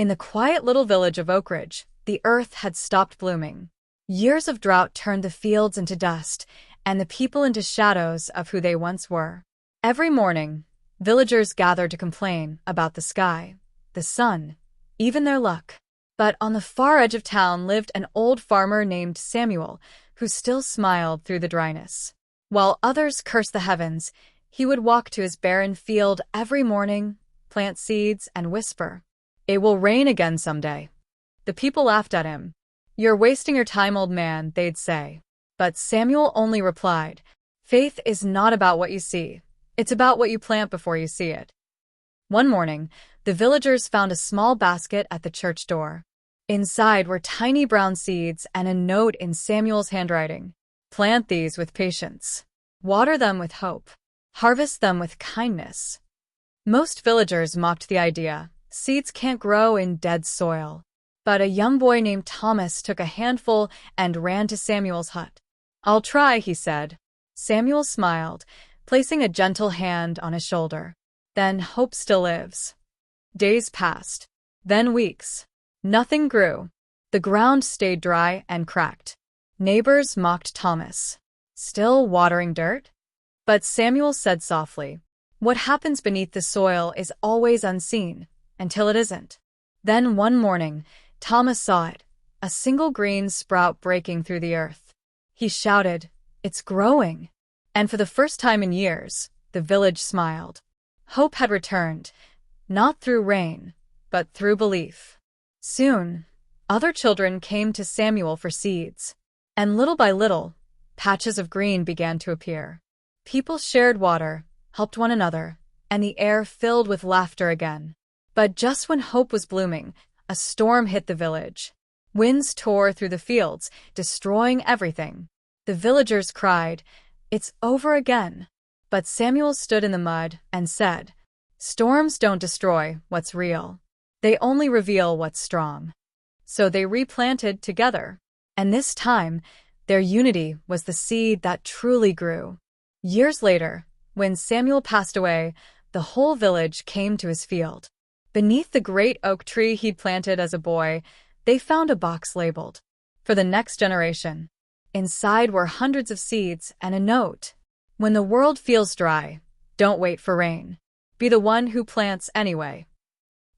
In the quiet little village of Oakridge, the earth had stopped blooming. Years of drought turned the fields into dust, and the people into shadows of who they once were. Every morning, villagers gathered to complain about the sky, the sun, even their luck. But on the far edge of town lived an old farmer named Samuel, who still smiled through the dryness. While others cursed the heavens, he would walk to his barren field every morning, plant seeds, and whisper, "It will rain again someday." The people laughed at him. "You're wasting your time, old man," they'd say. But Samuel only replied, "Faith is not about what you see. It's about what you plant before you see it." One morning, the villagers found a small basket at the church door. Inside were tiny brown seeds and a note in Samuel's handwriting. "Plant these with patience. Water them with hope. Harvest them with kindness." Most villagers mocked the idea. Seeds can't grow in dead soil. But a young boy named Thomas took a handful and ran to Samuel's hut. "I'll try," he said. Samuel smiled, placing a gentle hand on his shoulder. "Then hope still lives." Days passed. Then weeks. Nothing grew. The ground stayed dry and cracked. Neighbors mocked Thomas. "Still watering dirt?" But Samuel said softly, "What happens beneath the soil is always unseen, until it isn't." Then one morning, Thomas saw it, a single green sprout breaking through the earth. He shouted, "It's growing!" And for the first time in years, the village smiled. Hope had returned, not through rain, but through belief. Soon, other children came to Samuel for seeds, and little by little, patches of green began to appear. People shared water, helped one another, and the air filled with laughter again. But just when hope was blooming, a storm hit the village. Winds tore through the fields, destroying everything. The villagers cried, "It's over again." But Samuel stood in the mud and said, "Storms don't destroy what's real. They only reveal what's strong." So they replanted together. And this time, their unity was the seed that truly grew. Years later, when Samuel passed away, the whole village came to his field. Beneath the great oak tree he'd planted as a boy, they found a box labeled, "For the next generation." Inside were hundreds of seeds and a note. "When the world feels dry, don't wait for rain. Be the one who plants anyway."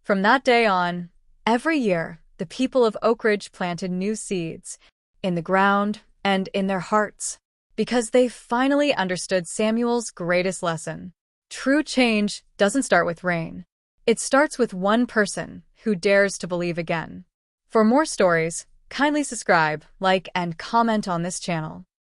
From that day on, every year, the people of Oakridge planted new seeds, in the ground and in their hearts, because they finally understood Samuel's greatest lesson. True change doesn't start with rain. It starts with one person who dares to believe again. For more stories, kindly subscribe, like, and comment on this channel.